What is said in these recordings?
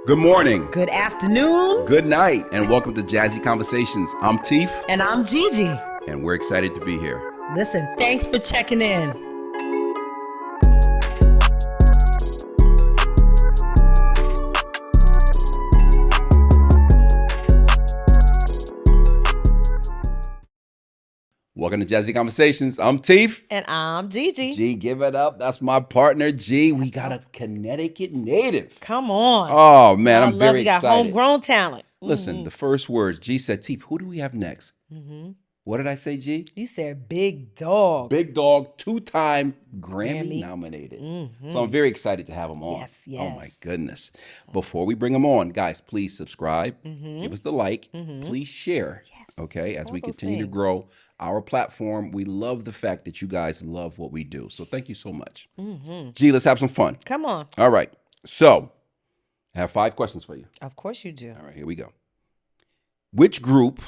Good morning, Good afternoon, good night, and welcome to Jazzy Conversations. I'm Teef, and I'm Gigi. and we're excited to be here. Listen, thanks for checking in. Welcome to Jazzy Conversations. I'm Teef. And I'm Gigi. G, give it up. That's my partner, G. We got a Connecticut native. Come on. Oh, man, I'm very we got excited. homegrown talent. Listen, the first words, G said, Teef, who do we have next? What did I say, G? You said big dog. Big Dog, two-time Grammy nominated. So I'm very excited to have him on. Yes. Oh, my goodness. Before we bring him on, guys, please subscribe. Give us the like. Please share. Yes. Okay, as All we those continue to things. grow our platform. We love the fact that you guys love what we do. So thank you so much. G, let's have some fun. Come on. All right. So I have 5 questions for you. Of course you do. All right, here we go. Which group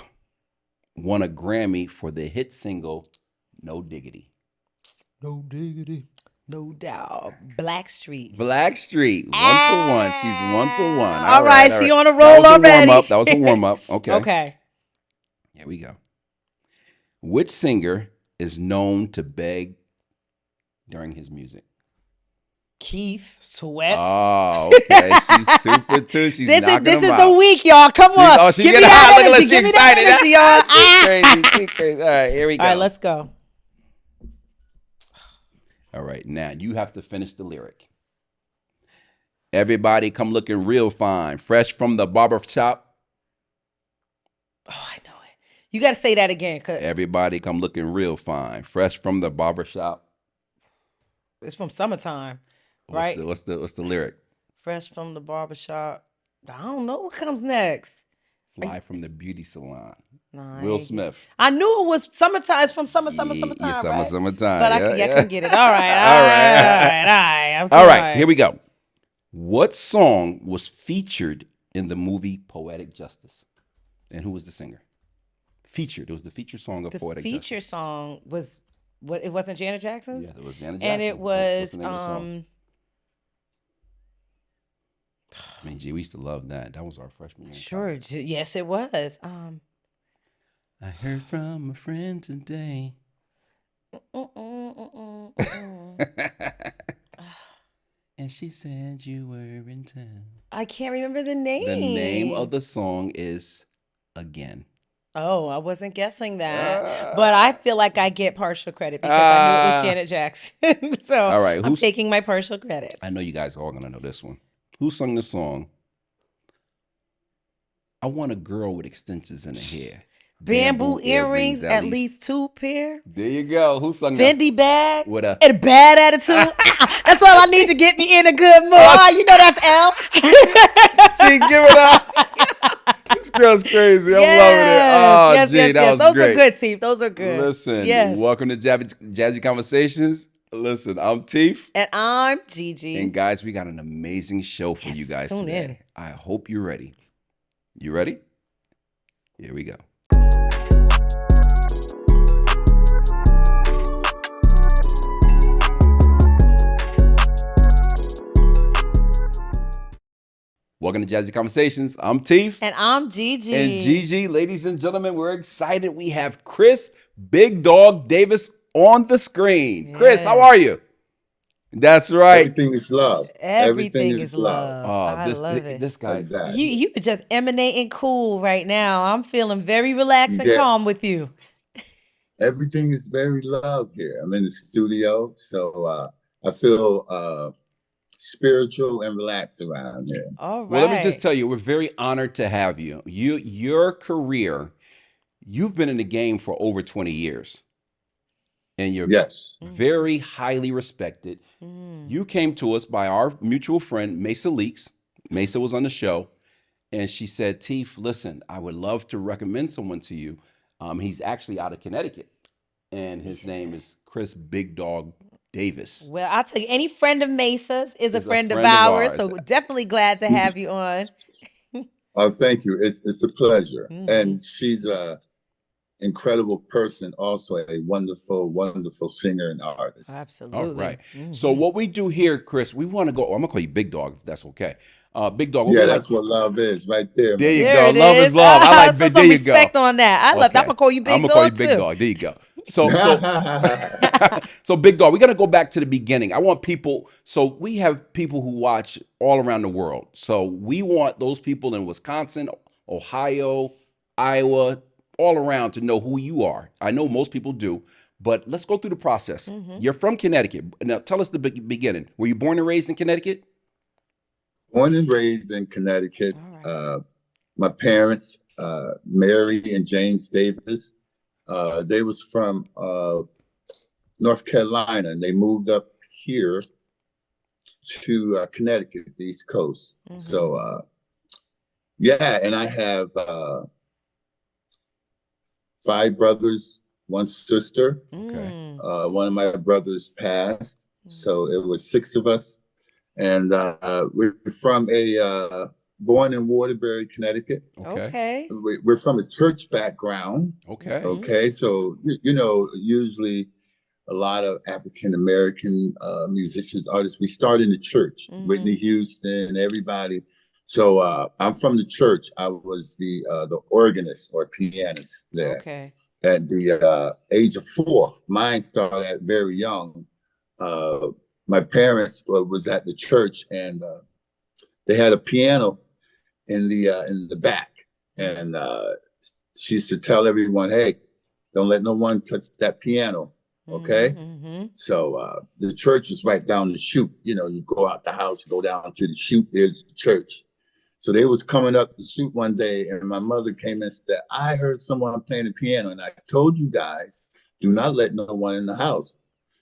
won a Grammy for the hit single No Diggity? No diggity. No doubt. Blackstreet. Blackstreet, 1 for 1. She's 1 for 1. All right, she on a roll that was already. A warm-up. That was a warm-up. Okay. Okay. Here we go. Which singer is known to beg during his music? Keith Sweat. Oh, okay. She's 2 for 2. She's knocking this them is out. the week, y'all. Come on. Oh, she's Give me getting hot. that Look at her. energy. She's Give me excited. that energy, y'all. She's crazy. She's crazy. All right, here we go. All right, let's go. All right, now you have to finish the lyric. Everybody come looking real fine, fresh from the barber shop. Oh, I know it. You got to say that again. Cause Everybody come looking real fine, fresh from the barber shop. it's from Summertime, right? What's the lyric? Fresh from the barbershop. I don't know what comes next. Fly from the beauty salon. No, Will Smith. I knew it was Summertime. It's from summertime, Yeah, right? summertime. But I couldn't get it. All right. All right. I'm All sorry. right, here we go. What song was featured in the movie Poetic Justice? And who was the singer? Featured. It was the feature song of Poetic The Justice. feature song was what? It wasn't Janet Jackson's. Yeah, it was Janet Jackson. And it What's was the name of the song? I mean, gee, we used to love that. That was our freshman year. in Sure. college. Yes, it was. I heard from a friend today. And she said you were in town. I can't remember the name. The name of the song is Again. Oh, I wasn't guessing that. But I feel like I get partial credit because I knew it was Janet Jackson. So All right, I'm taking my partial credits. I know you guys are all going to know this one. Who sung the song? I want a girl with extensions in her hair. Bamboo earrings, at least 2 pair. There you go. Who sung that? Fendi bag. With a And a bad attitude. That's all I need to get me in a good mood. Oh, you know that's L. She give it up. This girl's crazy. I'm loving it. Oh, yes, gee, yes, that yes. was Those great. are good, Teef. Those are good. Listen, Yes. welcome to Jazzy Conversations. Listen, I'm Teef. And I'm Gigi. And guys, we got an amazing show for Yes, you guys tune today. in. I hope you're ready. You ready? Here we go. Welcome to Jazzy Conversations. I'm Teef. And I'm Gigi. And Gigi, ladies and gentlemen, we're excited. We have Chris Big Dog Davis on the screen. Chris, how are you? That's right. Everything is love. Everything is love. Oh, I love it. This guy. Exactly. You are just emanating cool right now. I'm feeling very relaxed and Yeah. calm with you. Everything is very love here. I'm in the studio, so I feel spiritual and relaxed around here. All right. Well, let me just tell you, we're very honored to have you. Your career, you've been in the game for over 20 years. And you're Yes. very highly respected. You came to us by our mutual friend, Mesa Leaks. Mesa was on the show. And she said, Teef, listen, I would love to recommend someone to you. He's actually out of Connecticut. And his name is Chris Big Dog Davis. Well, I'll tell you, any friend of Mesa's is a friend of ours. So we're definitely glad to have you on. Oh, thank you. It's a pleasure. And she's incredible person, also a wonderful, wonderful singer and artist. All Absolutely. right. So what we do here, Chris, we want to go. I'm gonna call you Big Dog if that's okay. Big Dog, what we Yeah, like. that's what love is right there, There my you man. There go. it Love is is. love. I like Put big. There some you go. respect on that. I love that. I'm Okay. gonna call you I'm Big gonna call you Dog Big too. Dog. There you go. So Big Dog, we're gonna go back to the beginning. I want people. So we have people who watch all around the world. So we want those people in Wisconsin, Ohio, Iowa, all around to know who you are. I know most people do, but let's go through the process. Hmm. You're from Connecticut. Now tell us the beginning. Were you born and raised in Connecticut? Born and raised in Connecticut. All right. My parents, Mary and James Davis, they was from North Carolina, and they moved up here to Connecticut, the East Coast. Hmm. So yeah, and I have 5 brothers, 1 sister. Okay. One of my brothers passed, so it was 6 of us, and we're from born in Waterbury, Connecticut. Okay. Okay. We're from a church background. Okay. Mhm. Okay, so usually a lot of African American musicians, artists, we start in the church. Mhm. Whitney Houston, everybody. So I'm from the church. I was the organist or pianist there Okay. at the age of 4. Mine started at very young. My parents was at the church, and they had a piano in the back, and she used to tell everyone, "Hey, don't let no one touch that piano." Okay. Mm-hmm. So the church is right down the chute. You go out the house, go down to the chute, there's the church. So they was coming up the chute one day, and my mother came and said, "I heard someone playing the piano, and I told you guys, do not let no one in the house."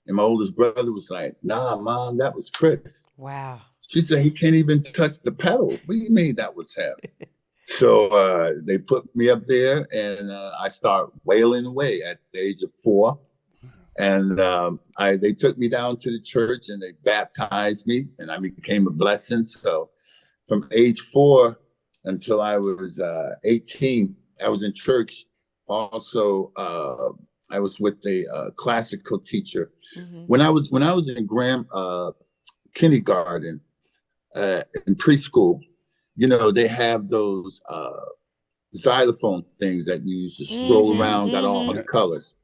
And my oldest brother was like, "Nah, Mom, that was Chris." Wow. She said, "He can't even touch the pedal. What do you mean that was him?" So they put me up there, and I start wailing away at the age of 4. And they took me down to the church, and they baptized me, and I became a blessing. So from age 4 until I was 18, I was in church. Also, I was with a classical teacher. Mm-hmm. When I was in kindergarten, in preschool, they have those xylophone things that you used to stroll Mm-hmm. around, got all the colors.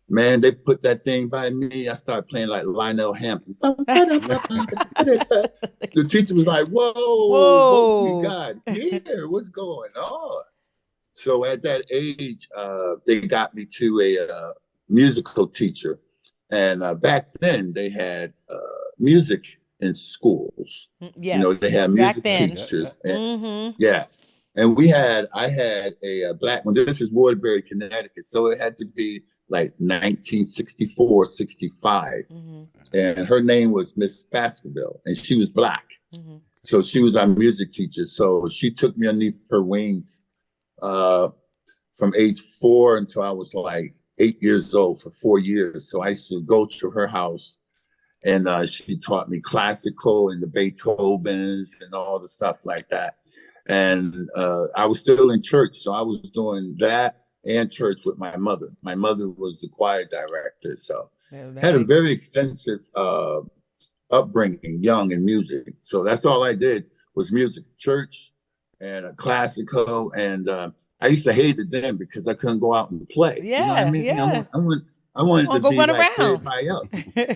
Man, they put that thing by me. I started playing like Lionel Hampton. The teacher was like, "Whoa, what we Whoa. got here? What's going on?" So at that age, they got me to a musical teacher. And back then, they had music in schools. Yes. They had Back music then. teachers. And, Mm-hmm. yeah. And I had a black one. This is Waterbury, Connecticut. So it had to be like 1964, 65. Mm-hmm. And her name was Miss Baskerville, and she was black. Mm-hmm. So she was our music teacher. So she took me underneath her wings from age 4 until I was like 8 years old for 4 years. So I used to go to her house, and she taught me classical and the Beethovens and all the stuff like that. And I was still in church, so I was doing that and church with my mother. My mother was the choir director, so had a very extensive upbringing, young in music. So that's all I did was music, church, and classical. And I used to hate it then because I couldn't go out and play. Yeah, You know what I mean? yeah. I wanted to Go be run like around. everybody else.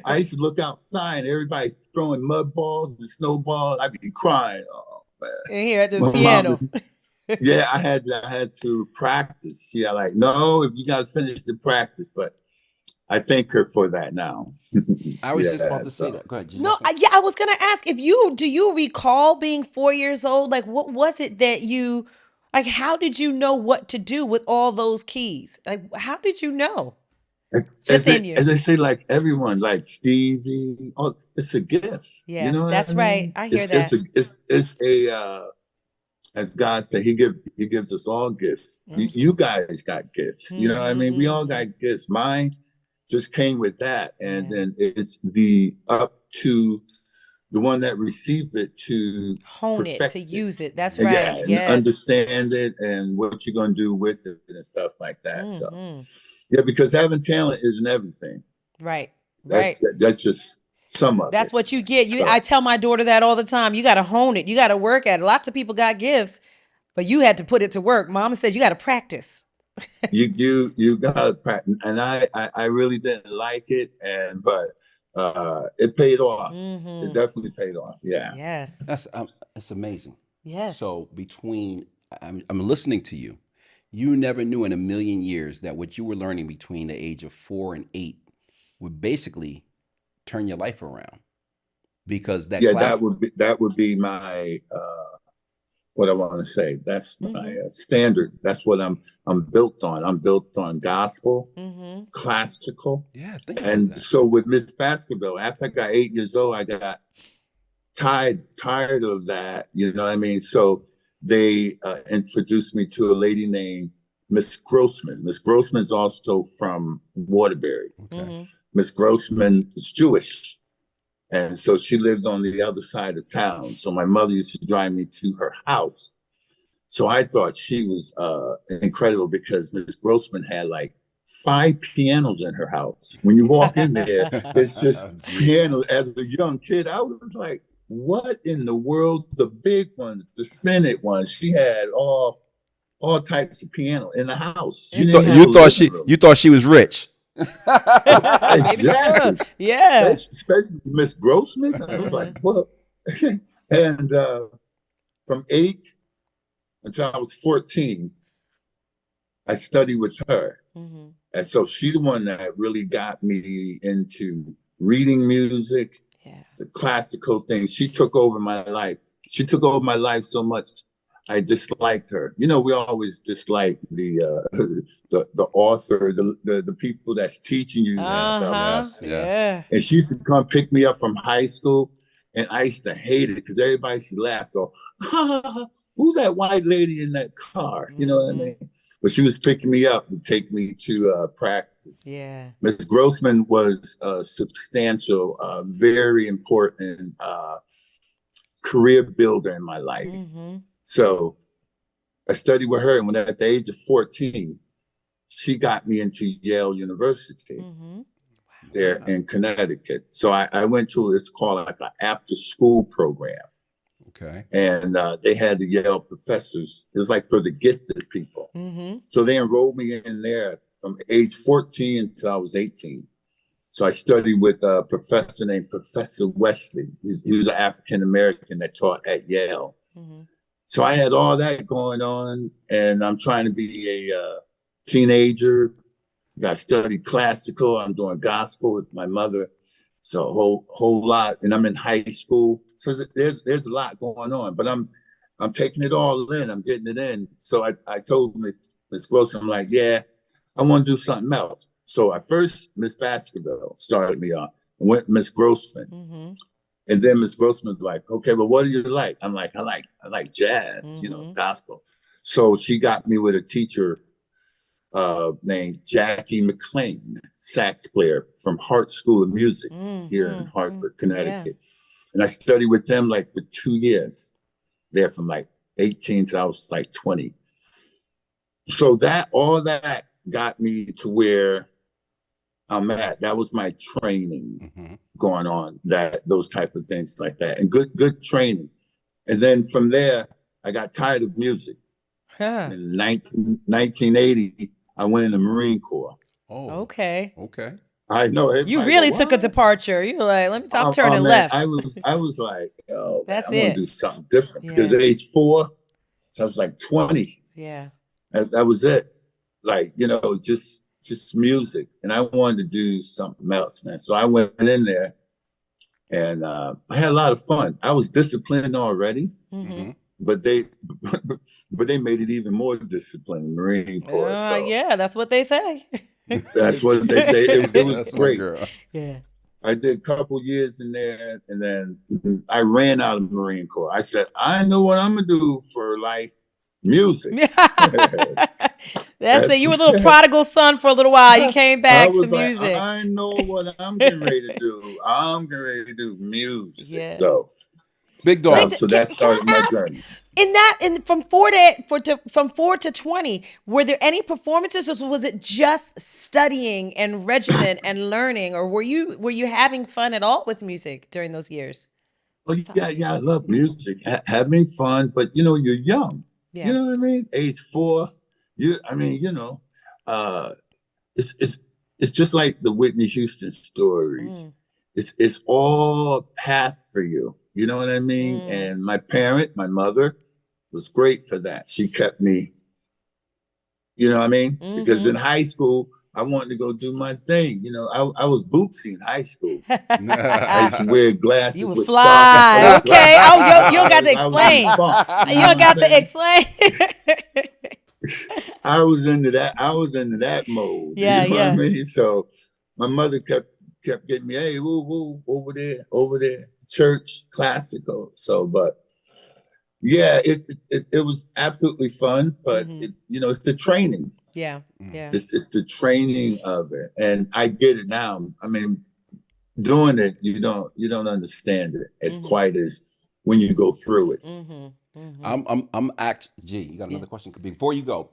I used to look outside, everybody throwing mud balls and snowballs. I'd be crying. Oh man! And here at this My piano. mom, yeah, I had to practice. Yeah, like no, if you got to finish the practice, but I thank her for that now. I was just about to say that. Go ahead. No, I was gonna ask do you recall being 4 years old? Like, what was it that like? How did you know what to do with all those keys? Like, how did you know? Just in you. As I say, like everyone, like Stevie, oh, it's a gift. Yeah, You know what that's I right. mean? I hear that. It's a as God said, He gives us all gifts. Mm-hmm. You guys got gifts. You know what I mean? We all got gifts. Mine just came with that, and then it's the up to the one that received it to Hone it, to perfect it. use it. That's And right. yeah, and Yes. understand it and what you're gonna do with it and stuff like that. So Mm-hmm. yeah, because having talent isn't everything. Right. That's Right. that's just some of That's it. what you get. I So tell my daughter that all the time. You got to hone it. You got to work at it. Lots of people got gifts, but you had to put it to work. Mama said you got to practice. you gotta practice, and I really didn't like it, but it paid off. It Mm-hmm. definitely paid off. Yeah. Yes. That's amazing. Yes. So I'm listening to you. You never knew in a million years that what you were learning between the age of 4 and 8 would basically turn your life around because that Yeah, class. that would be my what I want to say. That's my Mm-hmm. standard. That's what I'm built on. I'm built on gospel, Mm-hmm. classical, Yeah, think about and that. so with Miss Basketball, after I got 8 years old, I got tired of that. You know what I mean? So they introduced me to a lady named Miss Grossman. Miss Grossman is also from Waterbury. Okay. Mm-hmm. Miss Grossman is Jewish. And so she lived on the other side of town. So my mother used to drive me to her house. So I thought she was incredible because Miss Grossman had like 5 pianos in her house. When you walk in there, it's just Yeah. pianos. As a young kid, I was like, what in the world? The big ones, the spinet ones. She had all types of piano in the house. She You In the didn't thought have you a house. thought living she room. you thought she was rich. Maybe so. Exactly. Yeah. Especially Miss Grossman. I was like, Mm-hmm. what? And from 8 until I was 14, I studied with her. Mm-hmm. And so she the one that really got me into reading music, Yeah. the classical things. She took over my life. She took over my life so much I disliked her. You know, we always dislike the author, the people that's teaching you and Yes, stuff. Uh-huh. yes, yes. Yeah. And she used to come pick me up from high school, and I used to hate it because everybody used to laugh, go, ha, ha, ha, who's that white lady in that car? You know what I Mm-hmm. mean? But she was picking me up and take me to practice. Yeah. Miss Grossman was a substantial, very important career builder in my life. Mm-hmm. So I studied with her, and when at the age of 14, she got me into Yale University Mm-hmm. there Wow. in Connecticut. So I went to, it's called like an after school program. Okay. And they had the Yale professors. It was like for the gifted people. Mm-hmm. So they enrolled me in there from age 14 until I was 18. So I studied with a professor named Professor Wesley. He was an African American that taught at Yale. Mm-hmm. So I had all that going on, and I'm trying to be a teenager. I studied classical. I'm doing gospel with my mother. So a whole lot, and I'm in high school. So there's a lot going on, but I'm taking it all in. I'm getting it in. So I told Miss Wilson, I'm like, yeah, I want to do something else. So I first Miss Basketball started me off. I went Miss Grossman, Mm-hmm. and then Miss Grossman's like, okay, but what do you like? I'm like, I like jazz, Mm-hmm. gospel. So she got me with a teacher named Jackie McLean, sax player from Hart School of Music here in Mm-hmm. Hartford, Yeah. Connecticut. And I studied with them like for 2 years, there from like 18 to I was like 20. So all that got me to where I'm at. That was my training Mm-hmm. going on, those type of things like that. And good training. And then from there, I got tired of music. Huh. In 1980, I went in the Marine Corps. Oh, Okay. okay. I know You everybody go, really took a what? departure. You were like, I'm Oh turning man, left. I was like, oh man, That's I want to it. do something different because Yeah. at age 4, so I was like 20. Yeah. That was it. Like, just music. And I wanted to do something else, man. So I went in there and I had a lot of fun. I was disciplined already, Mm-hmm. Mm-hmm. but they but they made it even more disciplined, Marine Corps. So Yeah, that's what they say. that's what they say. It was That's my great. girl. Yeah. I did a couple years in there, and then I ran out of the Marine Corps. I said, I know what I'm gonna do for life: music. That's it. You were a little prodigal son for a little while. You came I back to was like, music. I know what I'm getting ready to do. I'm getting ready to do music. Yeah. So, Big dog. so Can, that can started my I ask? journey. From 4 to 20, were there any performances, or was it just studying and regimen and learning, or were you having fun at all with music during those years? Oh yeah, yeah, I love music, having fun, but you know, you're young. You Yeah. know what I mean? Age 4, I mean, you know, uh, it's it's it's just like the Whitney Houston stories. Mm, It's all path for you. You know what I mean? mm, And my mother, was great for that. She kept me, you know what I mean? Because in mm-hmm. high school, I wanted to go do my thing. You know, I was bootsy in high school. I used to wear You glasses would with star fly. Okay. Oh, you don't got to I was in the explain. funk. You You know what don't I'm got to saying? explain. I was into that. I was into that mode. You Yeah, know what I yeah. mean? So my mother kept getting me, hey, woo, woo, over there, church, classical. So, but yeah, it was absolutely fun. But Mm-hmm. it, you know, it's the training. Yeah, yeah. It's the training of it, and I get it now. I mean, doing it, you don't understand it as Mm-hmm. quite as when you go through it. Mm-hmm. Mm-hmm. I'm act G. You got Yeah. another question? Before you go,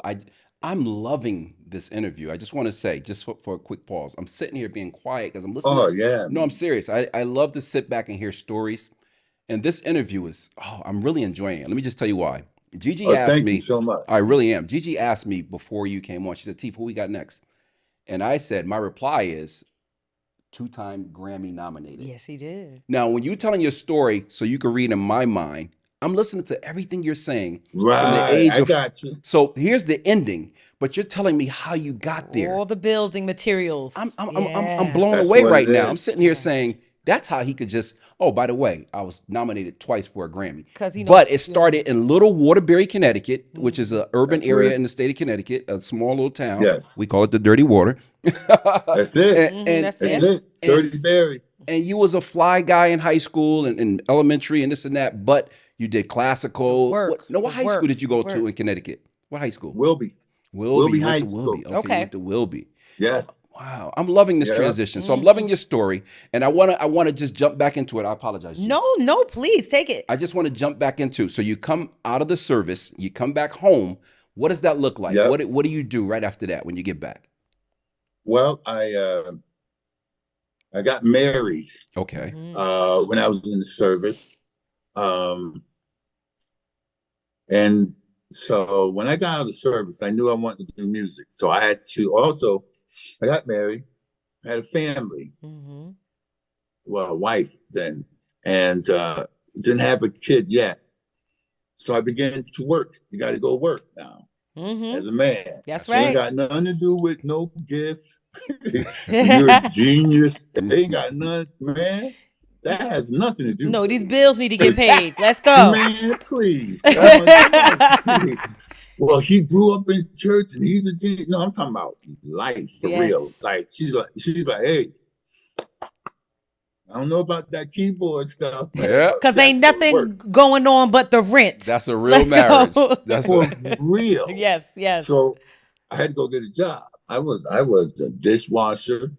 I'm loving this interview. I just want to say, just for a quick pause, I'm sitting here being quiet because I'm listening. Oh yeah, No, I'm man. serious. I love to sit back and hear stories. And this interview is, I'm really enjoying it. Let me just tell you why. Gigi Oh, asked thank you me, so I much. really am. Gigi asked me before you came on. She said, Teef, who we got next? And I said, my reply is two-time Grammy nominated. Yes, he did. Now, when you're telling your story, so you can read in my mind, I'm listening to everything you're saying from the Right, age I of. got you. So here's the ending, but you're telling me how you got there. All the building I'm materials. I'm I'm I'm, I'm Yeah. blown That's away what it right now. I'm is. sitting here Yeah. saying that's how he could just. Oh, by the way, I was nominated twice for a Grammy, Because he knows. but it started in Little Waterbury, Connecticut, which is Mm-hmm. an urban That's area it. in the state of Connecticut, a small little town. Yes, We call it the Dirty Water. that's it. and Mm-hmm. and That's That's and it. it. and Dirty Berry. and you was a fly guy in high school and elementary and this and that, but you did The classical. What? work. No, The what high school work. did you The go to work. in Connecticut? What high school? Wilby. Wilby. Wilby You went High to Wilby. School. Okay, you Okay. went to Wilby. Yes. Wow, I'm loving this Yeah. transition. So I'm Mm-hmm. loving your story, and I wanna just jump back into it. I apologize, G. No, no, please take it. I just want to jump back into. So you come out of the service, you come back home. What does that look like? Yep. What do you do right after that when you get back? Well, I got married Okay. Mm-hmm. when I was in the service. Um, and so when I got out of the service, I knew I wanted to do music. So I had to also, I got married, I had a family, Mm-hmm. well, a wife then, and didn't have a kid yet. So I began to work. You got to go work now Mm-hmm. as a man. That's That's It ain't right. right. got nothing to do with no gift. You're a genius. It ain't got nothing, man. That has nothing to do No, with these it. bills need to get 'Cause, paid. Let's go. man, please, come on. You know, well, he grew up in church and he's a genius. No, I'm talking about life for real. Yes. Like she's like, hey, I don't know about that keyboard stuff, man, Yeah. but Because you have ain't to go to work nothing going on but the rent. That's a real Let's marriage. go. That's for a. real. Yes, yes. So I had to go get a job. I was a dishwasher.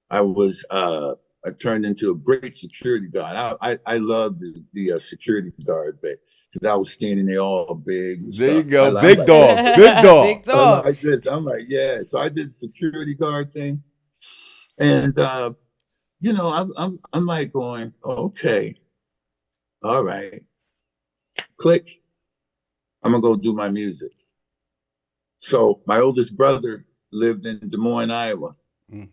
I was I turned into a great security guard. I love the security guard bit because I was standing there all big and There you stuff. go. I'm Big like, yeah, dog. Big dog. Big I dog. like this. I'm like, yeah. So I did the security guard thing, and I'm like going, okay, all right, click. I'm gonna go do my music. So my oldest brother lived in Des Moines, Iowa. Mm.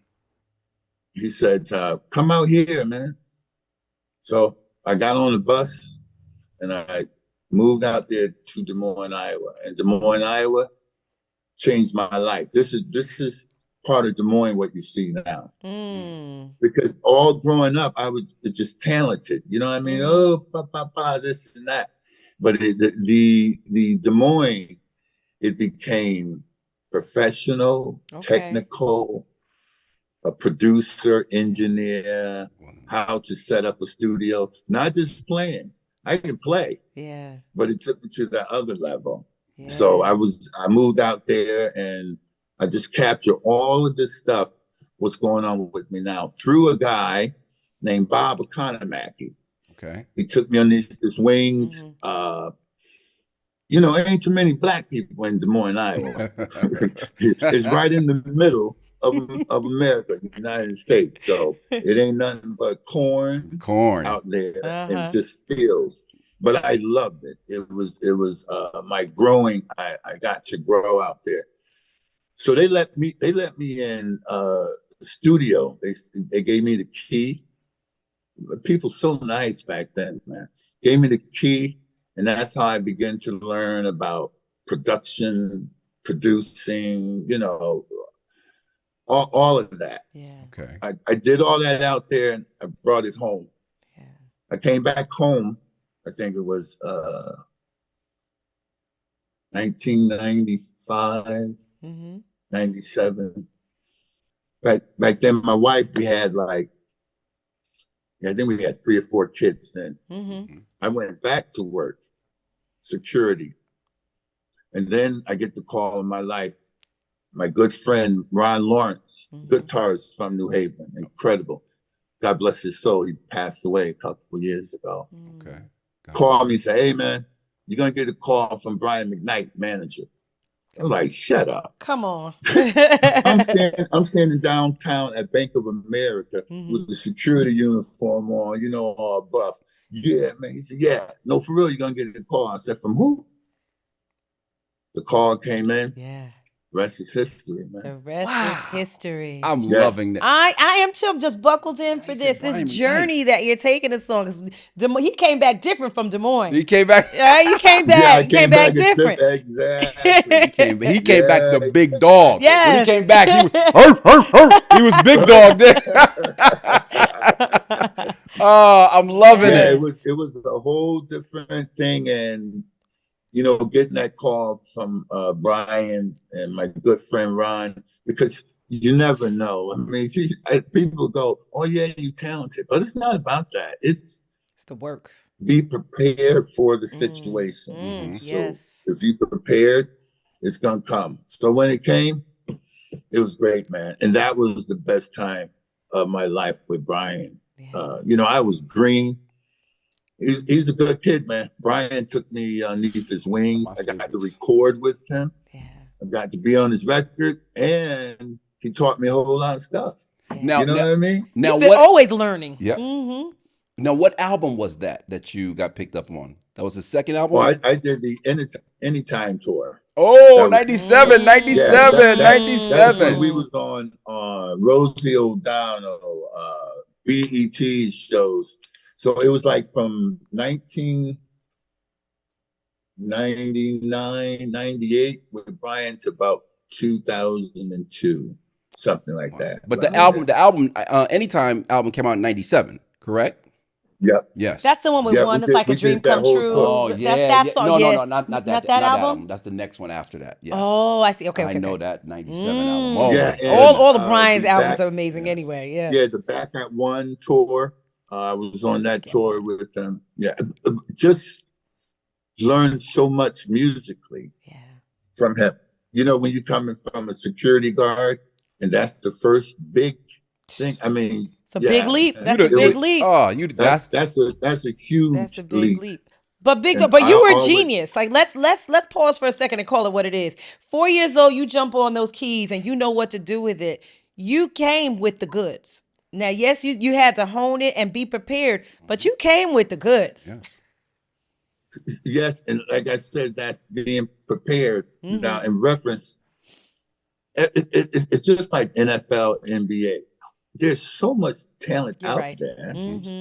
He said, come out here, man. So I got on the bus and I moved out there to Des Moines, Iowa. And Des Moines, Iowa changed my life. This is part of Des Moines what you see now. Mm. Because all growing up, I was just talented. You know what I mean? Mm-hmm. Oh, this and that. But the Des Moines, it became professional, Okay. technical, a producer, engineer, how to set up a studio, not just playing. I can play, Yeah. but it took me to that other level. So Yeah. I moved out there and I just captured all of this stuff, what's going on with me now, through a guy named Bob Economaki. Okay. He took me underneath his wings. You know, there ain't too many black people in Des Moines, Iowa. It's right in the middle of America, the United States. So it ain't nothing but corn Corn. out there and Uh-huh. just fields. But I loved it. It was my growing. I got to grow out there. So they let me in the studio. They gave me the key. People so nice back then, man. Gave me the key, and that's how I began to learn about production, producing, you know, all of that. Yeah. Okay. I did all that out there and I brought it home. Yeah. I came back home, I think it was 1995, Mm-hmm. 97. Back then, my wife, we had like, I think we had 3 or 4 kids then. Mm-hmm. I went back to work, security. And then I get the call in my life. My good friend, Ron Lawrence, guitarist from New Haven, incredible. God bless his soul. He passed away a couple of years ago. Okay. Called me and said, hey, man, you're going to get a call from Brian McKnight, manager. I'm like, shut up. Come on. I'm standing downtown at Bank of America with the security uniform on, you know, all buff. Yeah, man. He said, yeah, no, for real, you're going to get a call. I said, from who? The call came in. Yeah. Rest is history, man. The rest is history. I'm loving that. I am too. I'm just buckled in for this Brian journey that you're taking us on. 'Cause he came back different from Des Moines. He came back. Yeah, you came Yeah, back. I You came back different. Exactly. He came back the big dog. Yes. When he came back, he was he was big dog there. Oh, I'm loving Yeah, it. it was a whole different thing, and you know, getting that call from Brian and my good friend Ron, because you never know. I mean, people go, "Oh yeah, you talented," but it's not about that. It's the work. Be prepared for the situation. So Yes. if you prepared, it's gonna come. So when it came, it was great, man, and that was the best time of my life with Brian. Yeah. You know, I was green. He's a good kid, man. Brian took me underneath his wings. I got to record with him. Yeah. I got to be on his record, and he taught me a whole lot of stuff. Now, you know what I mean? Now, You've been always learning. Yeah. Now, what album was that you got picked up on? That was the second album? Well, I did the Anytime tour. Oh, 97, 97, yeah, 97. That's when we was on Rosie O'Donnell, BET shows. So it was like from 1999, 98 with Brian to about 2002, something like that. But the album, Anytime album came out in 97, correct? Yep. Yes. That's the one with one that's like a dream come true. Oh, yeah. That's that song. No, not that. Not that album? That's the next one after that. Yes. Oh, I see. Okay. I know that 97 album. Oh, yeah, all the Brian's albums are amazing anyway. Yeah. Yeah, the Back at One tour. I was on that tour with them. Yeah, just learned so much musically from him. You know, when you're coming from a security guard, and that's the first big thing. I mean, it's a big leap. That's a big leap. Oh, that's a huge. That's a big leap. But but you were a genius. Like let's pause for a second and call it what it is. 4 years old, you jump on those keys and you know what to do with it. You came with the goods. Now, yes, you had to hone it and be prepared, but you came with the goods. Yes. Yes, and like I said, that's being prepared. Now, in reference, it's just like NFL, NBA. There's so much talent out there,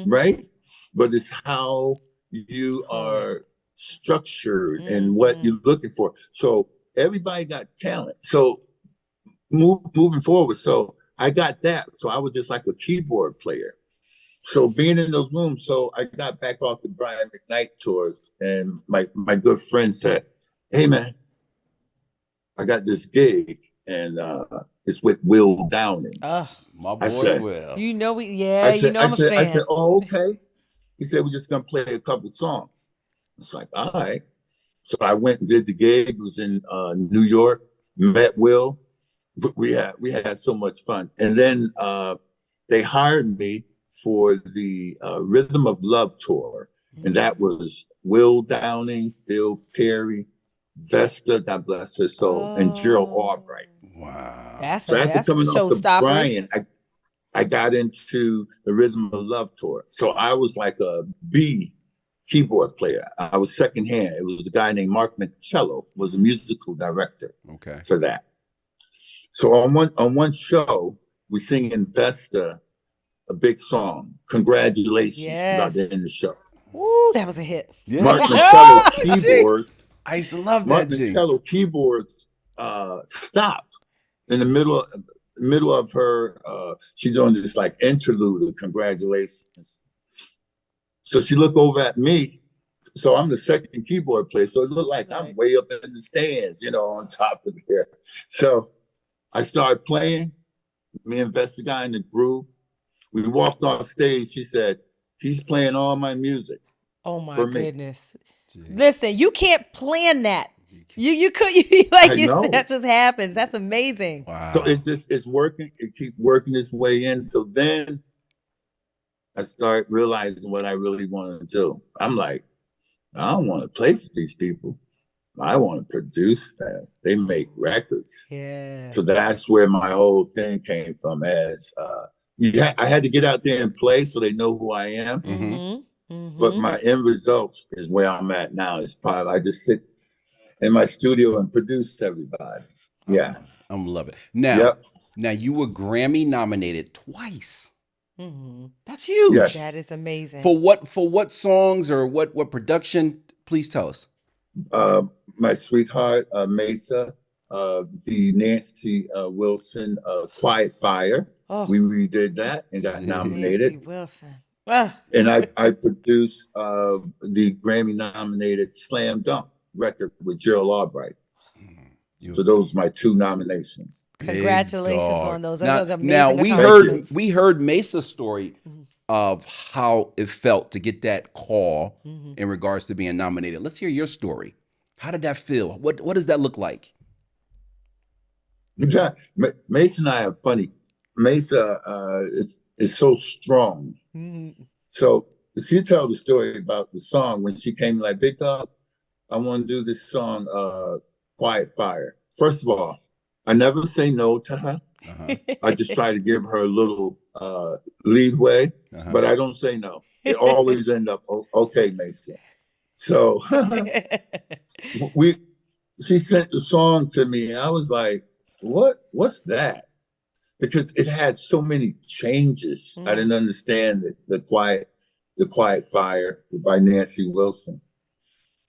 right? But it's how you are structured and what you're looking for. So everybody got talent. So moving forward, so I got that. So I was just like a keyboard player. So being in those rooms, so I got back off the Brian McKnight tours, and my good friend said, "Hey man, I got this gig, and it's with Will Downing." My boy Will. You know I'm a fan. I said, "Oh, okay." He said, "We're just gonna play a couple songs." It's like, all right. So I went and did the gig. It was in New York. Met Will. We had so much fun. And then they hired me for the Rhythm of Love tour, and that was Will Downing, Phil Perry, Vesta, God bless her soul, and Gerald Oh, Albright. Wow. that's So after that's coming off the showstoppers. Brian, I got into the Rhythm of Love tour. So I was like a B keyboard player. I was second hand. It was a guy named Mark Michello, was a musical director Okay. for that. So on one show, we sing in Vesta a big song, Congratulations, about the end of Yes. the show. Ooh, that was a hit. Yeah. Mark Michello Gee, keyboard, I used to love Mark that, G. Michello keyboards stopped in the middle of her she's doing this like interlude of congratulations. So she looked over at me. So I'm the second keyboard player. So it looked like I'm way up in the stands, on top of here. So I started playing. Me and Vesta guy in the group. We walked off stage. She said, "He's playing all my music Oh my for me." goodness. Gee, Listen, you can't plan that. you can't- You could you like I know. that just happens. That's amazing. So Wow. it's working. It keeps working its way in. So then I start realizing what I really want to do. I'm like, I don't want to play for these people. I want to produce them. They make records. Yeah. So that's where my whole thing came from. As I had to get out there and play so they know who I am. Mm-hmm. But my end results is where I'm at now. It's probably I just sit in my studio and produce everybody. Yeah. I'm loving it. Now, Yep. now you were Grammy nominated twice. Mm-hmm. That's huge. Yes. That is amazing. For what songs or what production? Please tell us. My sweetheart, Mesa, the Nancy Wilson, Quiet Fire. Oh, We redid that and got Jeez. Nancy nominated. Wilson. Ah, And I produced the Grammy nominated Slam Dunk record with Gerald Albright. You So those are my two nominations. big congratulations dog. on those. Now, Those are now amazing we Thank accomplishments. you. we heard Mesa's story Mhm. of how it felt to get that call Mhm. in regards to being nominated. Let's hear your story. How did that feel? What does that look like? Mason and I are funny. Mesa is so strong. Mhm. So she tell the story about the song when she came like, Big Dog, I want to do this song, Quiet Fire. First of all, I never say no to her. Uh-huh. I just try to give her a little leadway, but I don't say no. It always end up, okay, Mason. So she sent the song to me, and I was like, what's that? Because it had so many changes. I didn't understand it. The Quiet Fire by Nancy Wilson.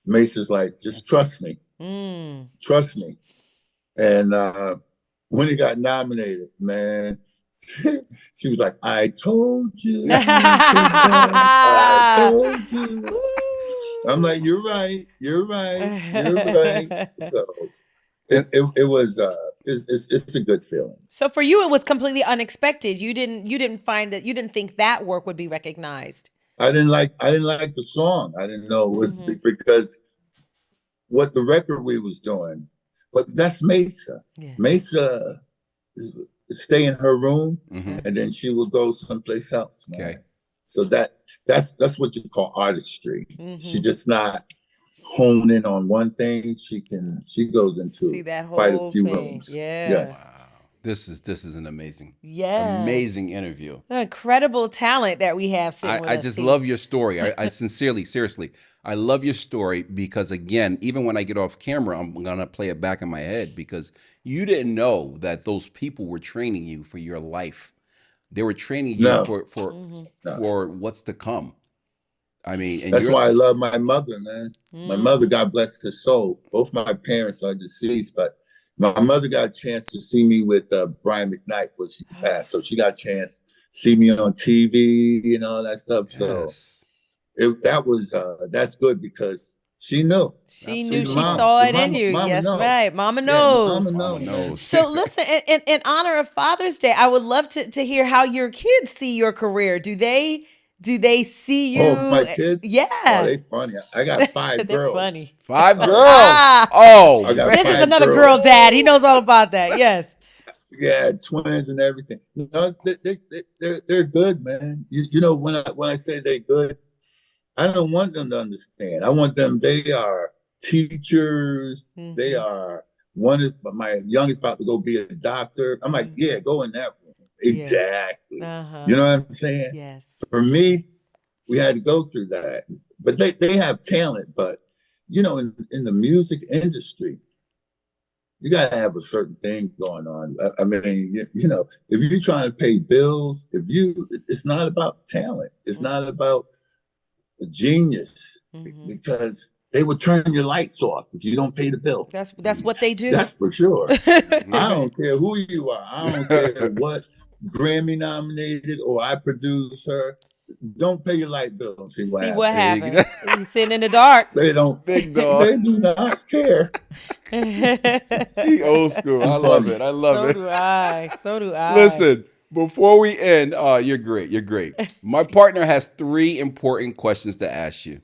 Mace's like, just trust me. Trust me. And when he got nominated, man, she was like, I told you. I told you. I'm like, you're right. You're right. You're right. So it was it's a good feeling. So for you, it was completely unexpected. You didn't find that you didn't think that work would be recognized. I didn't like the song. I didn't know because what the record we was doing, but that's Mesa. Yeah. Mesa stay in her room, Mhm. and then she will go someplace else. Man. Okay. So that's what you call artistry. She's just not honed in on one thing. She goes into See that quite a whole few thing. rooms. Yeah. Yes. Wow. This is an amazing Yes. interview. An incredible talent that we have sitting with I us. just Steve. love your story. I sincerely, seriously, I love your story because again, even when I get off camera, I'm gonna play it back in my head because you didn't know that those people were training you for your life. They were training you No. for what's to come. I mean, and That's you're why I love my mother, man. My mother, God bless her soul. Both my parents are deceased, but my mother got a chance to see me with Brian McKnight before she passed. So she got a chance to see me on TV and all that stuff. yes. So that's good because she knew. She Absolutely. knew. She Mama, saw it in mama, you. mama Yes, knows. right. Mama Yeah, knows. mama Mama knows. knows. So listen, in honor of Father's Day, I would love to hear how your kids see your career. Do they Do they see Oh, my you? kids? Oh, Yeah. they funny. I got 5 They're girls. funny. 5 girls. Ah, Oh, I got this is 5 another girls. girl dad. He knows all about that. Yes. Yeah, twins and everything. No, they're good, man. You know, when I say they're good, I don't want them to understand. I want them. They are teachers. They Mm-hmm. are one is my youngest about to go be a doctor. I'm like, Mm-hmm. yeah, go in that room. Yeah. Exactly. Uh-huh. You know what I'm saying? Yes. For me, we had to go through that. But they have talent. But you know, in the music industry, you got to have a certain thing going on. I mean, you know, if you're trying to pay bills, it's not about talent. It's not about a genius Mm-hmm. because they will turn your lights off if you don't pay the bill. That's what they do. That's for sure. I mm. don't care who you are. I don't care what Grammy nominated or I produce her. Don't pay your light bill and see what See happens. what There you go. happens. You sitting in the dark. They don't. Big dog. They do not care. He old school. I It's love funny. it. I love So it. do I. So do I. Listen, before we end, you're great. You're great. My partner has 3 important questions to ask you.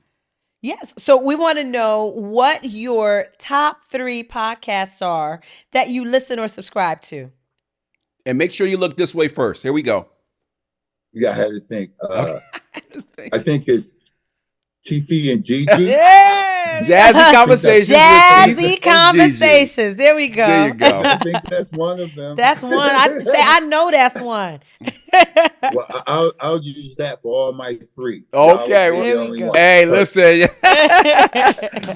Yes. So we want to know what your top 3 podcasts are that you listen or subscribe to. And make sure you look this way first. Here we go. You got to think. Okay. I think it's Tiffy and Gigi. Yeah. Jazzy Conversations with Jazzy Teeth and Gigi. Conversations. There we go. There you go. I think that's one of them. That's one. I know that's one. Well, I'll use that for all my 3. Y'all Okay. be Well, the There we only go. one. hey, listen.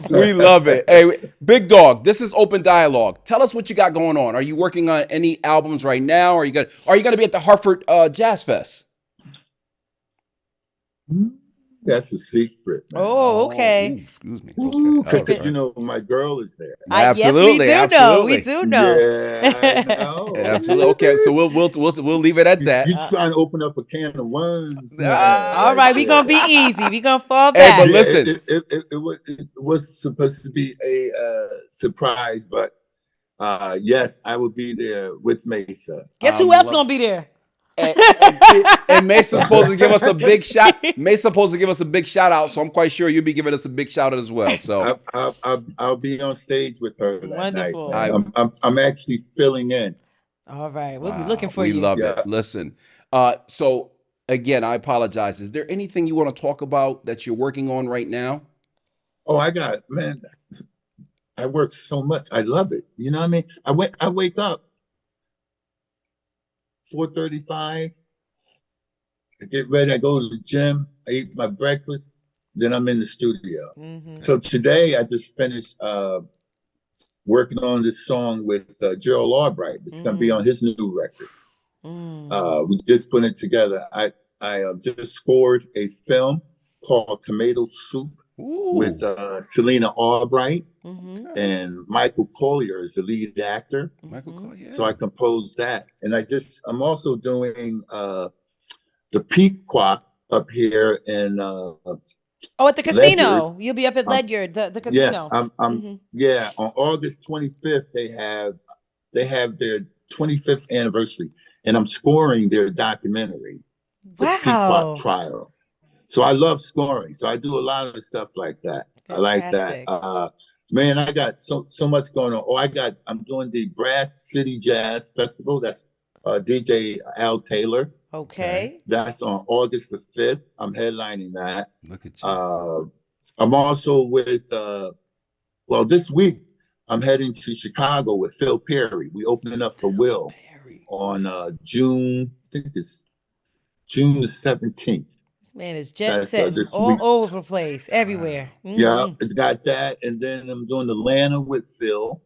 We love it. Hey, Big Dog, this is open dialogue. Tell us what you got going on. Are you working on any albums right now? Are you gonna be at the Hartford Jazz Fest? That's a secret, man. Oh, okay. Ooh, excuse me. Ooh, Okay. Keep it. you know, my girl is there. Yes, we Absolutely. do know. We Absolutely. do know. Yeah, I Absolutely. know. Okay. So we'll leave it at that. You trying to open up a can of worms All right right, we there. gonna be easy. We gonna fall Hey, but back. Yeah, listen. it was supposed to be a surprise, but yes, I will be there with Mesa. Guess who else Love gonna be there? and Masa's supposed to give us a big shout. Masa's supposed to give us a big shout out. So I'm quite sure you'll be giving us a big shout out as well. So I'll be on stage with her that night, Wonderful. man. I'm actually filling in. All right, we'll be looking for we you. love Yeah. it. Listen. So again, I apologize. Is there anything you want to talk about that you're working on right now? Oh, man. I work so much. I love it. You know what I mean? I wake up 4:35. I get ready. I go to the gym. I eat my breakfast. Then I'm in the studio. Mm-hmm. So today I just finished working on this song with Gerald Albright. It's going to be on his new record. We just put it together. I just scored a film called Tomato Soup with Selena Albright and Michael Collier is the lead actor. Michael Collier. So I composed that, and I'm also doing the Pequot up here in at the casino. Ledyard. You'll be up at Ledyard, the casino. Yes, yeah. On August 25th, they have their 25th anniversary, and I'm scoring their documentary, the Pequot Trial. So I love scoring. So I do a lot of stuff like that. Fantastic. I like that. Man, I got so much going on. Oh, I'm doing the Brass City Jazz Festival. That's DJ Al Taylor. Okay. That's on August the 5th. I'm headlining that. Look at you. I'm also with, this week, I'm heading to Chicago with Phil Perry. We opening up for Will on June, I think it's June the 17th. This man is jet setting all over the place, everywhere. Yeah, I got that. And then I'm doing Atlanta with Phil.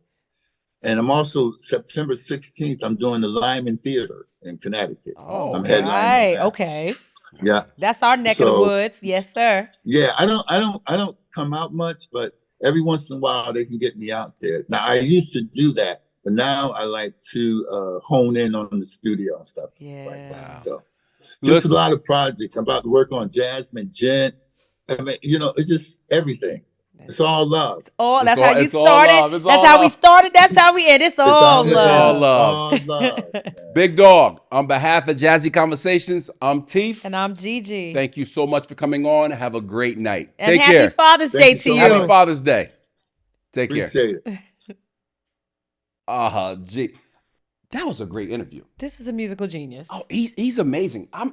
And I'm also, September 16th, I'm doing the Lyman Theater in Connecticut. Oh, I'm headlining right. that. Okay. Yeah. That's our neck of the woods. Yes, sir. Yeah, I don't come out much, but every once in a while they can get me out there. Now I used to do that, but now I like to hone in on the studio and stuff like that. So just a lot of projects. I'm about to work on Jasmine Gent. I mean, it's just everything. It's all love. Oh, that's all- how you it's all started. love. It's That's all how we love. started. That's how we end. It's all It's all love. love. All love. Big Dog, on behalf of Jazzy Conversations, I'm Teef. And I'm Gigi. Thank you so much for coming on. Have a great night. And Take happy care. Father's Thank Day you to so you. Happy Father's Day. Take care. Appreciate it. Gee, that was a great interview. This was a musical genius. Oh, he's amazing. I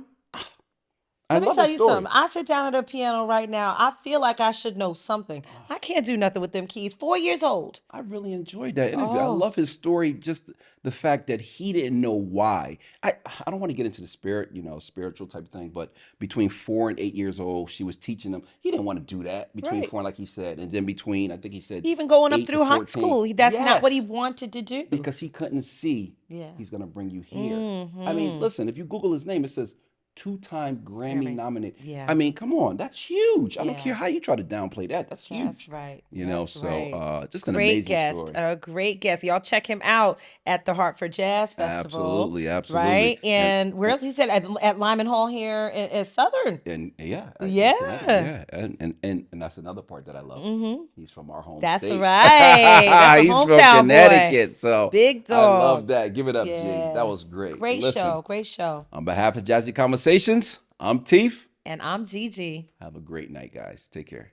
Let me love tell his you story. something. I sit down at a piano right now. I feel like I should know something. I can't do nothing with them keys. 4 years old. I really enjoyed that interview. I Oh. love his story, just the fact that he didn't know why. I don't want to get into the spiritual type of thing, but between 4 and 8 years old, she was teaching him. He didn't want to do that between Right. 4, like he said, and then between, I think he said, Even going up 8 to through high 14. school. That's not what he Yes, wanted to do. because he couldn't see Yeah. he's gonna bring you here. I Mhm. mean, listen, if you Google his name, it says 2-time Grammy Grammy. nominated. Yeah. I mean, come on, that's huge. I don't Yeah. care how you try to downplay that. That's huge. That's right. You know, That's so right. just an Great amazing guest. story. A great guest. Y'all check him out at the Hartford Jazz Festival. Absolutely, absolutely. Right? And where else? He said at Lyman Hall here in Southern. And yeah, Yeah. yeah, and that's another part that I love. Mm-hmm. He's from our home That's state. right. That's a He's from hometown boy. Connecticut, so Big I love dog. that. Give it up, G. Yeah. That was great. Great Listen, show. Great show. on behalf of Jazzy Conversations, I'm Teef. And I'm Gigi. Have a great night, guys. Take care.